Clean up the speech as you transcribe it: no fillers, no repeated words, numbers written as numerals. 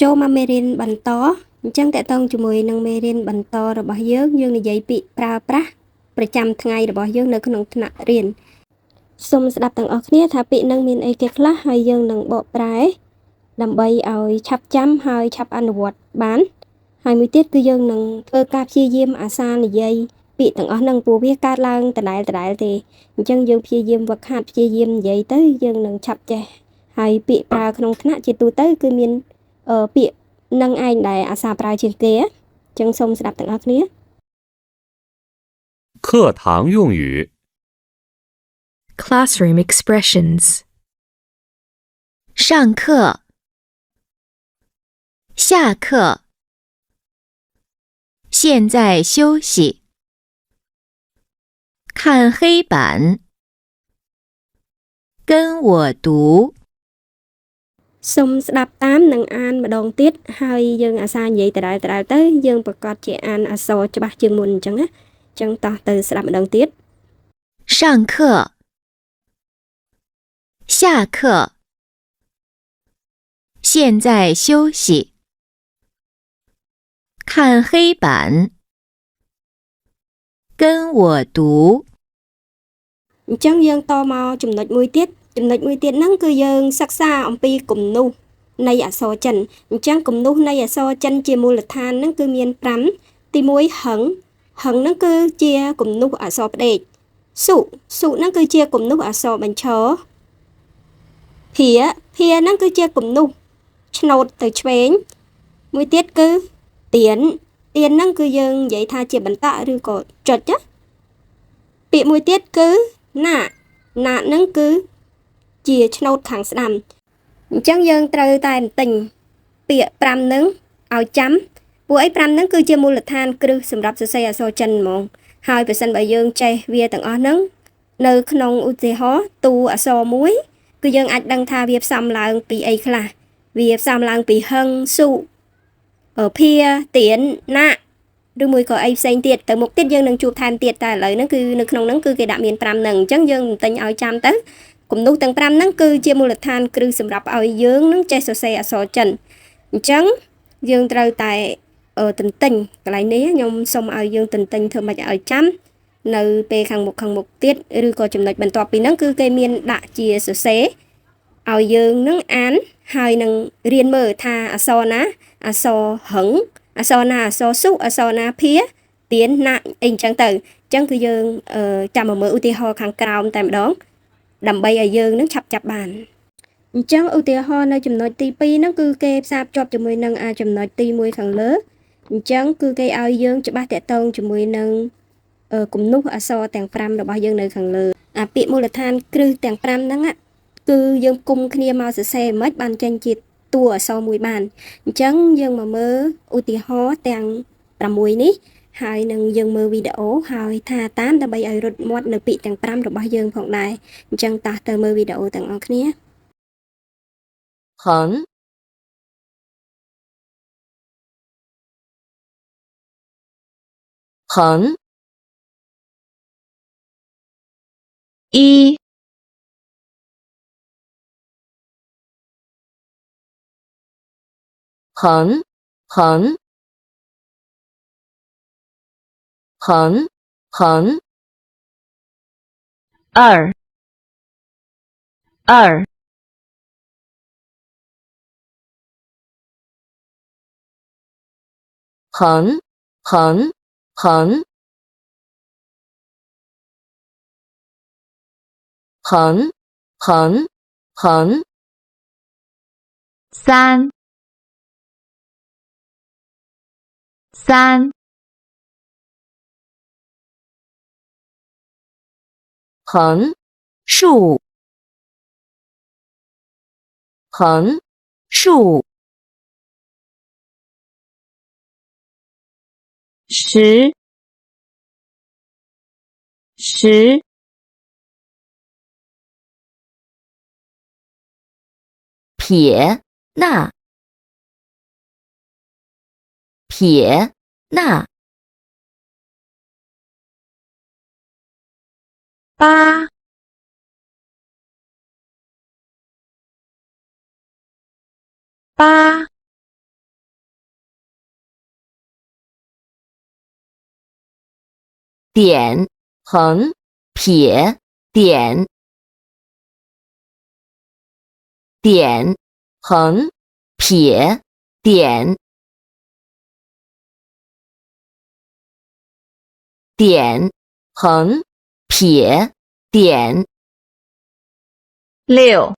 ចូលមកមេរៀនបន្តអញ្ចឹងតើតើជាមួយនឹងមេរៀនបន្តរបស់យើងនិយាយពាក្យប្រើប្រាស់ប្រចាំថ្ងៃរបស់យើងនៅក្នុងថ្នាក់រៀនសូមស្ដាប់ទាំងអស់គ្នាថាពាក្យនឹងមានអីគេខ្លះហើយយើងនឹងបកប្រែដើម្បីឲ្យឆាប់ចាំហើយឆាប់អនុវត្តបានហើយមួយទៀតគឺយើងនឹងធ្វើការព្យាយាមអាសានិយាយពាក្យទាំងអស់ហ្នឹងព្រោះវាកើតឡើងដដែលទេអញ្ចឹងយើងព្យាយាមវឹកហាត់ព្យាយាមនិយាយទៅយើងនឹងឆាប់ចេះហើយពាក្យប្រើក្នុងថ្នាក់ជាទូទៅគឺមានពាក្យនឹងឯងដែលអាសាប្រើជាងគេអញ្ចឹងសូមស្ដាប់ទាំងអស់គ្នា课堂用语 Classroom expressions. 上课，下课，现在休息，看黑板，跟我读。សូមស្ដាប់តាមនិងអានម្ដងទៀតហើយយើងអាសានិយាយដដែលទៅយើងប្រកាសជាអានអក្សរច្បាស់ជាងមុនអញ្ចឹងណាអញ្ចឹងតោះទៅស្ដាប់ម្ដងទៀត上课，下课，现在休息，看黑板，跟我读。អញ្ចឹងយើងតមកចំណុចមួយទៀតហ្នឹងគឺយើងសិក្សាអំពីគំនូសនៃអក្សរចិនអញ្ចឹងគំនូសនៃអក្សរចិនជាមូលដ្ឋានហ្នឹងគឺមាន5ទី1ហឹងហ្នឹងគឺជាគំនូសអក្សរផ្ដេកសុហ្នឹងគឺជាគំនូសអក្សរបញ្ឈរភាហ្នឹងគឺជាគំនូសឆ្នោតទៅឆ្វេងមួយទៀតគឺទៀនហ្នឹងគឺយើងនិយាយថាជាបន្តឬក៏ចុចណាពាក្យមួយទៀតគឺណាហ្នឹងគឺជាឆ្នោតខាងស្ដាំអញ្ចឹងយើងត្រូវតែទិញពាក្យ5ហ្នឹងឲ្យចាំពួកឯ5ហ្នឹងគឺជាមូលដ្ឋានគ្រឹះសម្រាប់សរសេរអក្សរចិនហ្មងហើយបើសិនបើយើងចេះវាទាំងអស់ហ្នឹងនៅក្នុងឧទាហរណ៍តួអក្សរមួយគឺយើងអាចដឹងថាវាផ្សំឡើងពីអីខ្លះវាផ្សំឡើងពីហឹងសុភាទៀនណាឬមួយក៏អីផ្សេងទៀតទៅមុខទៀតយើងនឹងជួបថែមទៀតតែឥឡូវហ្នឹងគឺនៅក្នុងហ្នឹងគឺគេដាក់មាន5ហ្នឹងអញ្ចឹងយើងទិញឲ្យចាំទៅគំនូសទាំង5ហ្នឹងគឺជាមូលដ្ឋានគ្រឹះសម្រាប់ឲ្យយើងនឹងចេះសរសេរអក្សរចិនអញ្ចឹងយើងត្រូវតែទន្ទិញកន្លែងនេះខ្ញុំសូមឲ្យយើងទន្ទិញធ្វើម៉េចឲ្យចាំនៅពេលខាងមុខទៀតឬក៏ចំណុចបន្ទាប់ពីហ្នឹងគឺគេមានដាក់ជាសរសេរឲ្យយើងនឹងអានហើយនឹងរៀនមើលថាអក្សរណាអក្សរហឹងអក្សរណាអក្សរសុអក្សរណាភាទៀនណាអីអញ្ចឹងទៅអញ្ចឹងគឺយើងចាំមកមើលឧទាហរណ៍ខាងក្រោមតែម្ដងដើម្បីឲ្យយើងនឹងឆាប់ចាប់បានអញ្ចឹងឧទាហរណ៍នៅចំណុចទី2ហ្នឹងគឺគេផ្សារភ្ជាប់ជាមួយនឹងចំណុចទី1ខាងលើអញ្ចឹងគឺគេឲ្យយើងច្បាស់តាក់ទងជាមួយនឹងគំនូសអក្សរទាំង5របស់យើងនៅខាងលើពាក្យមូលដ្ឋានគ្រឹះទាំង5ហ្នឹងគឺយើងគុំគ្នាមកសរសេរមិនបានចេញជាតួអក្សរមួយបានអញ្ចឹងយើងមកមើលឧទាហរណ៍ទាំង6នេះហើយនឹងយើងមើលវីដេអូហើយថាតាមដើម្បីឲ្យរត់មាត់នៅពាក្យទាំង5របស់យើងផងដែរអញ្ចឹងតោះទៅមើលវីដេអូទាំងអស់គ្នា横，横，一，横，横，横，横，二，二，横，横，横，横，横，横，三，三，横，竖，横，竖，十，十，撇捺，撇捺，八，八，点横撇点点横撇点点横撇点六